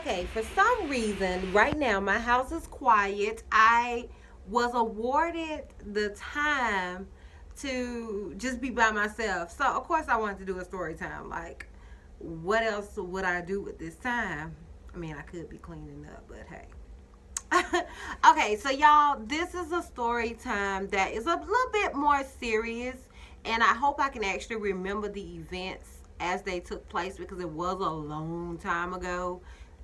Okay, for some reason, right now my house is quiet. I was awarded the time to just be by myself. So, of course, I wanted to do a story time. Like, what else would I do with this time? I mean, I could be cleaning up, but hey. Okay, so y'all, this is a story time that is a little bit more serious, and I hope I can actually remember the events as they took place because it was a long time ago,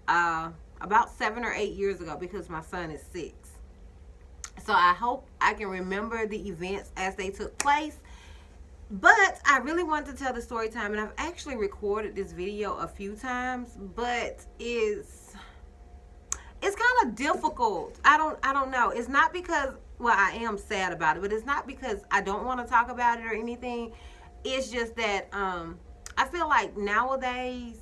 uh, about 7 or 8 years ago, because my son is 6. So I hope I can remember the events as they took place. But I really wanted to tell the story time, and I've actually recorded this video a few times, but it's kind of difficult. I don't know. It's not because, well, I am sad about it, but it's not because I don't want to talk about it or anything. It's just that I feel like nowadays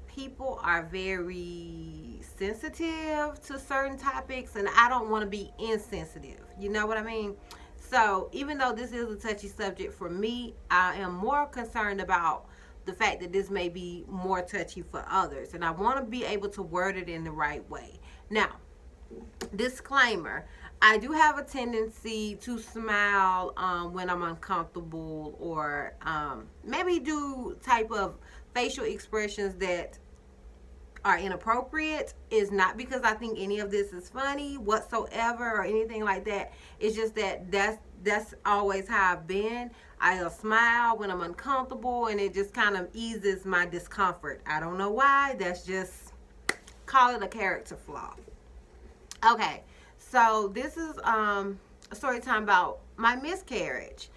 people are very sensitive to certain topics, and I don't want to be insensitive. You know what I mean? So even though this is a touchy subject for me, I am more concerned about the fact that this may be more touchy for others, and I want to be able to word it in the right way. Now, disclaimer, I do have a tendency to smile when I'm uncomfortable, or maybe do type of facial expressions that are inappropriate. Is not because I think any of this is funny whatsoever or anything like that. It's just that that's always how I've been. I'll smile when I'm uncomfortable, and it just kind of eases my discomfort. I don't know why. That's just, call it a character flaw. Okay, so this is a story time about my miscarriage.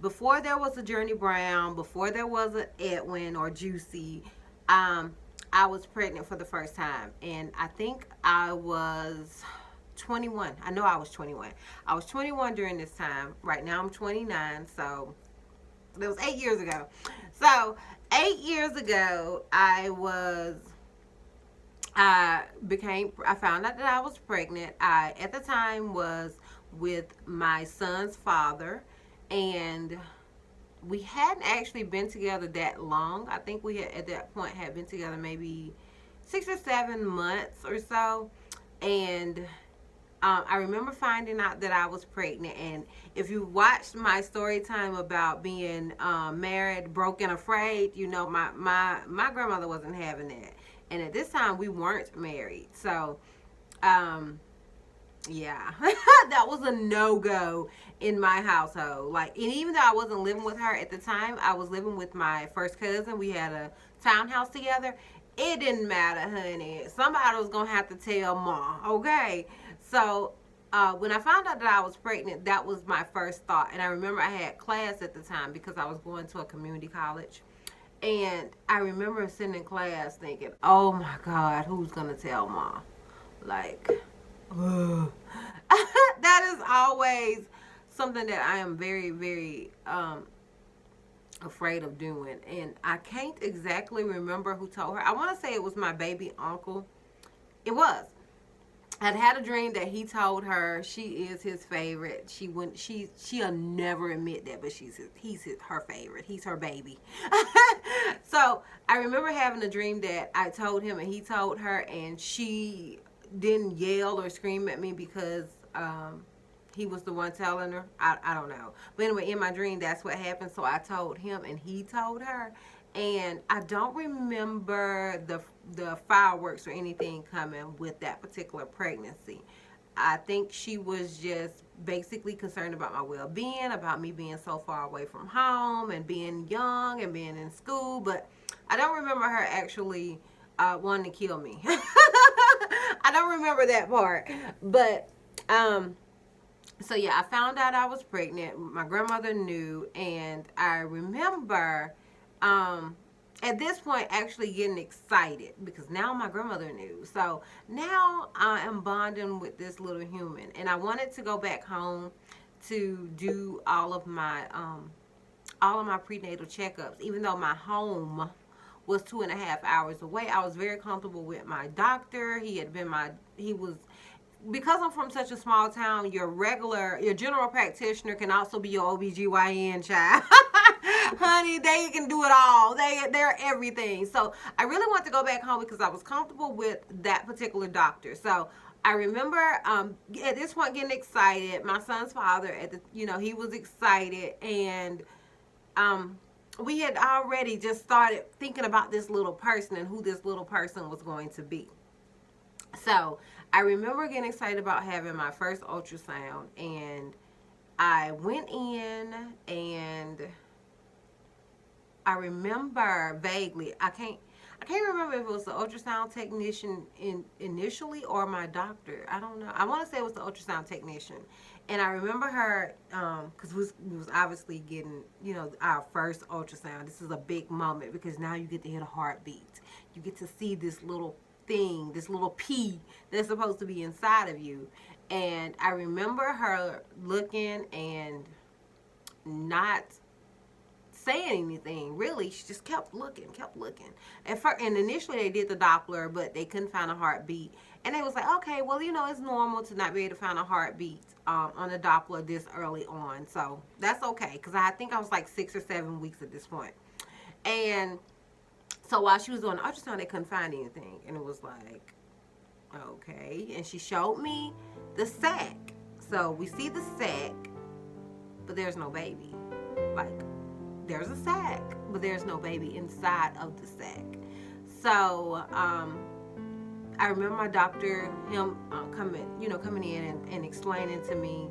Before there was a Journey Brown, before there was an Edwin or Juicy, I was pregnant for the first time, and I think I was 21. I know I was 21. I was 21 during this time. Right now I'm 29, so that was 8 years ago. So 8 years ago, I found out that I was pregnant. I, at the time, was with my son's father, and we hadn't actually been together that long. I think we had, at that point, had been together maybe 6 or 7 months or so. And I remember finding out that I was pregnant. And if you watched my story time about being married, broke, and afraid, you know my grandmother wasn't having that. And at this time, we weren't married. So, yeah, that was a no-go in my household. Like, and even though I wasn't living with her at the time, I was living with my first cousin. We had a townhouse together. It didn't matter, honey. Somebody was going to have to tell Ma, okay? So, when I found out that I was pregnant, that was my first thought. And I remember I had class at the time because I was going to a community college. And I remember sitting in class thinking, oh my God, who's going to tell Ma? Like, ugh. That is always something that I am very, very afraid of doing. And I can't exactly remember who told her. I want to say it was my baby uncle. It was. I'd had a dream that he told her she is his favorite. She'll never admit that, but her favorite. He's her baby. So I remember having a dream that I told him and he told her, and she didn't yell or scream at me because he was the one telling her. I don't know. But anyway, in my dream, that's what happened. So I told him and he told her. And I don't remember the fireworks or anything coming with that particular pregnancy. I think she was just basically concerned about my well-being, about me being so far away from home and being young and being in school. But I don't remember her actually wanting to kill me. I don't remember that part. But, so yeah, I found out I was pregnant. My grandmother knew, and I remember at this point actually getting excited because now my grandmother knew. So now I am bonding with this little human, and I wanted to go back home to do all of my prenatal checkups. Even though my home was 2.5 hours away, I was very comfortable with my doctor. Because I'm from such a small town, your general practitioner can also be your OBGYN child. Honey, they can do it all. They're everything. So I really want to go back home because I was comfortable with that particular doctor. So I remember at this point getting excited. My son's father, he was excited, and we had already just started thinking about this little person and who this little person was going to be. So I remember getting excited about having my first ultrasound, and I went in, and I remember vaguely, I can't remember if it was the ultrasound technician initially or my doctor. I don't know. I want to say it was the ultrasound technician. And I remember her, because we was obviously getting, our first ultrasound. This is a big moment because now you get to hear the heartbeat. You get to see this little thing, this little pea that's supposed to be inside of you. And I remember her looking and not saying anything really. She just kept looking. And initially they did the Doppler, but they couldn't find a heartbeat, and they was like, okay, well, it's normal to not be able to find a heartbeat on a Doppler this early on, so that's okay, because I think I was like 6 or 7 weeks at this point. And so while she was doing the ultrasound, they couldn't find anything, and it was like, okay. And she showed me the sac. So we see the sac, but there's no baby. Like, there's a sac, but there's no baby inside of the sac. So I remember my doctor, him coming in and explaining to me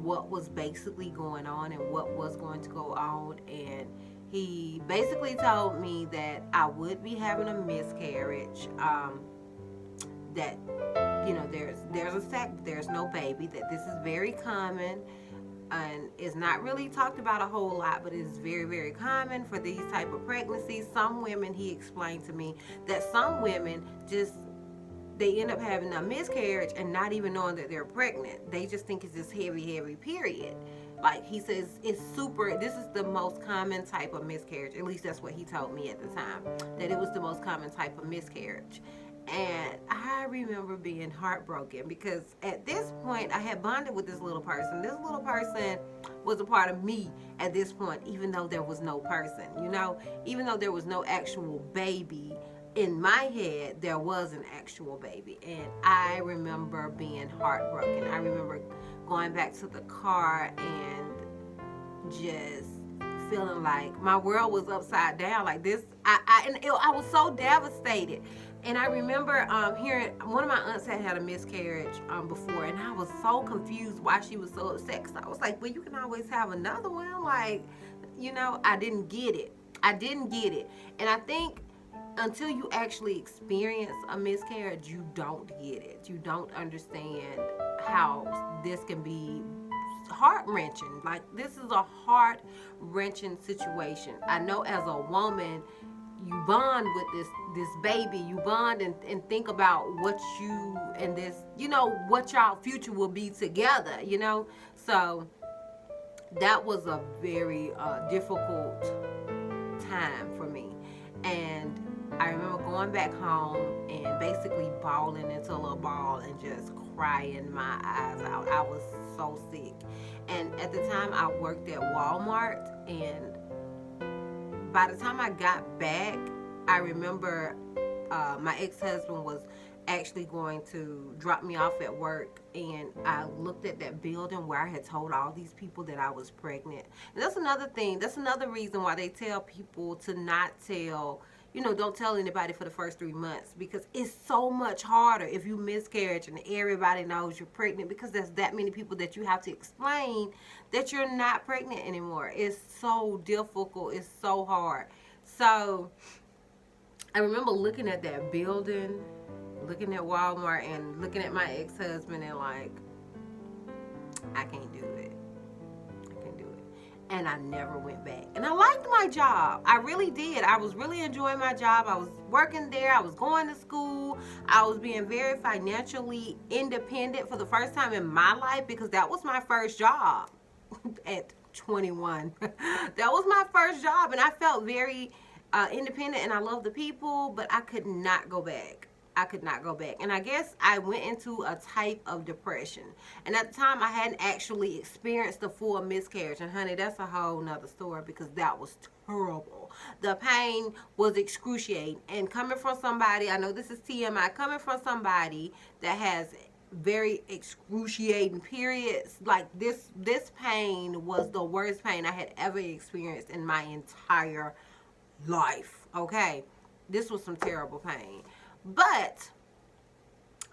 what was basically going on and what was going to go on. And he basically told me that I would be having a miscarriage, that there's a sac, but there's no baby, that this is very common, and it's not really talked about a whole lot, but it's very, very common for these type of pregnancies. Some women, he explained to me, that some women they end up having a miscarriage and not even knowing that they're pregnant. They just think it's this heavy period. Like, he says, this is the most common type of miscarriage. At least that's what he told me at the time, that it was the most common type of miscarriage. And I remember being heartbroken because at this point I had bonded with this little person. This little person was a part of me at this point, even though there was no person, even though there was no actual baby. In my head, there was an actual baby. And I remember being heartbroken. I remember going back to the car and just feeling like my world was upside down like this. I was so devastated. And I remember hearing one of my aunts had a miscarriage before, and I was so confused why she was so upset. Because I was like, well, you can always have another one. Like, I didn't get it. And I think until you actually experience a miscarriage, you don't get it. You don't understand how this can be heart-wrenching. Like, this is a heart-wrenching situation. I know as a woman, you bond with this baby. You bond and think about what you and this, what y'all future will be together, So that was a very difficult time for me. And I remember going back home and basically bawling into a little ball and just crying my eyes out. I was so sick. And at the time I worked at Walmart, and by the time I got back, I remember my ex-husband was actually going to drop me off at work, and I looked at that building where I had told all these people that I was pregnant. And that's another thing. That's another reason why they tell people to not tell, don't tell anybody for the first 3 months, because it's so much harder if you miscarriage and everybody knows you're pregnant, because there's that many people that you have to explain that you're not pregnant anymore. It's so difficult. It's so hard. So I remember looking at that building, looking at Walmart, and looking at my ex-husband and like, I can't do it. And I never went back. And I liked my job. I really did. I was really enjoying my job. I was working there. I was going to school. I was being very financially independent for the first time in my life, because that was my first job at 21. That was my first job, and I felt very independent, and I loved the people, but I could not go back. And I guess I went into a type of depression. And at the time, I hadn't actually experienced the full miscarriage. And honey, that's a whole nother story, because that was terrible. The pain was excruciating. And coming from somebody, I know this is TMI, coming from somebody that has very excruciating periods, like this pain was the worst pain I had ever experienced in my entire life. Okay, this was some terrible pain, but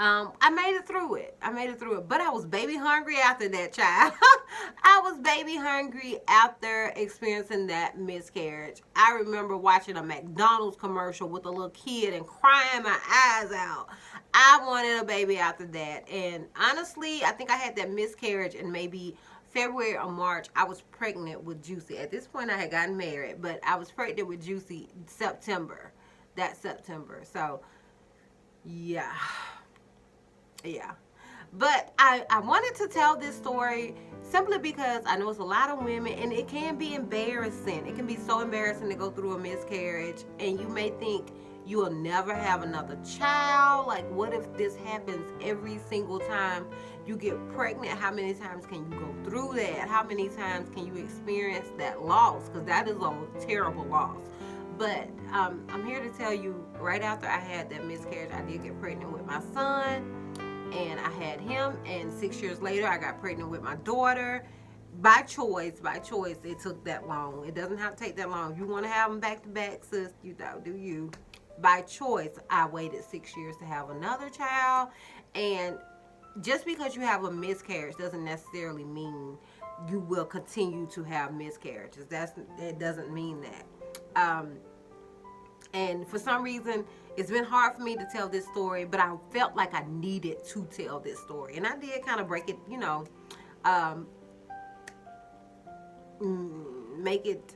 I made it through it. I made it through it. But I was baby hungry after that, child. I was baby hungry after experiencing that miscarriage. I remember watching a McDonald's commercial with a little kid and crying my eyes out. I wanted a baby after that. And honestly, I think I had that miscarriage in maybe February or March. I was pregnant with Juicy. At this point, I had gotten married, but I was pregnant with Juicy September. That September. So, yeah. Yeah, but I wanted to tell this story simply because I know it's a lot of women, and it can be embarrassing. It can be so embarrassing to go through a miscarriage, and you may think you will never have another child. Like, what if this happens every single time you get pregnant? How many times can you go through that? How many times can you experience that loss? Because that is a terrible loss. But I'm here to tell you, right after I had that miscarriage, I did get pregnant with my son. And I had him, and 6 years later I got pregnant with my daughter. By choice, it took that long. It doesn't have to take that long. If you want to have them back to back, sis, you know, do you. By choice, I waited 6 years to have another child. And just because you have a miscarriage doesn't necessarily mean you will continue to have miscarriages. It doesn't mean that. And for some reason, it's been hard for me to tell this story, but I felt like I needed to tell this story. And I did kind of break it, you know, make it,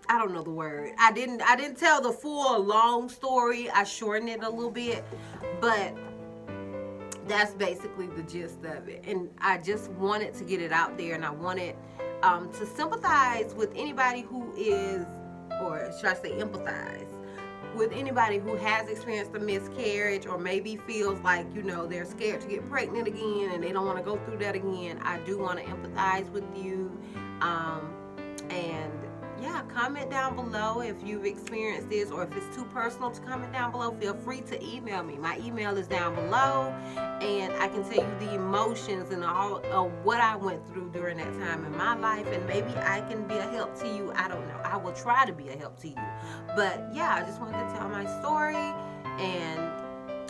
I don't know the word. I didn't tell the full long story. I shortened it a little bit, but that's basically the gist of it. And I just wanted to get it out there, and I wanted to sympathize with anybody who is, or should I say empathize with anybody who has experienced a miscarriage, or maybe feels like, you know, they're scared to get pregnant again and they don't want to go through that again. I do want to empathize with you. And yeah, comment down below if you've experienced this, or if it's too personal to comment down below, feel free to email me. My email is down below, and I can tell you the emotions and all of what I went through during that time in my life, and maybe I can be a help to you. I don't know. I will try to be a help to you. But yeah, I just wanted to tell my story, and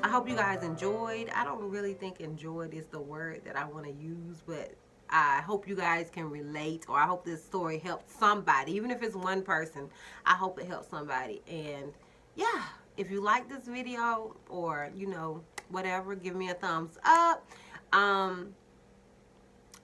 I hope you guys enjoyed. I don't really think enjoyed is the word that I want to use, but I hope you guys can relate, or I hope this story helped somebody, even if it's one person. I hope it helps somebody. And yeah, if you like this video, or you know, whatever, give me a thumbs up.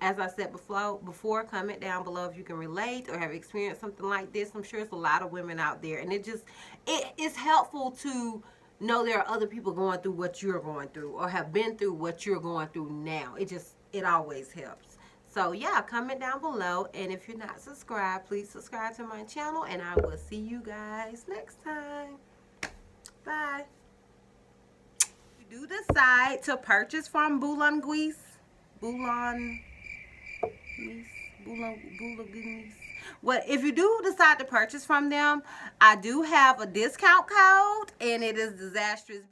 As I said before, comment down below if you can relate or have experienced something like this. I'm sure it's a lot of women out there, and it's helpful to know there are other people going through what you're going through, or have been through what you're going through now. It always helps. So yeah, comment down below, and if you're not subscribed, please subscribe to my channel, and I will see you guys next time. Bye. You do decide to purchase from Boulanguise, what if you do decide to purchase from them, I do have a discount code, and it is DizastrousBeauty.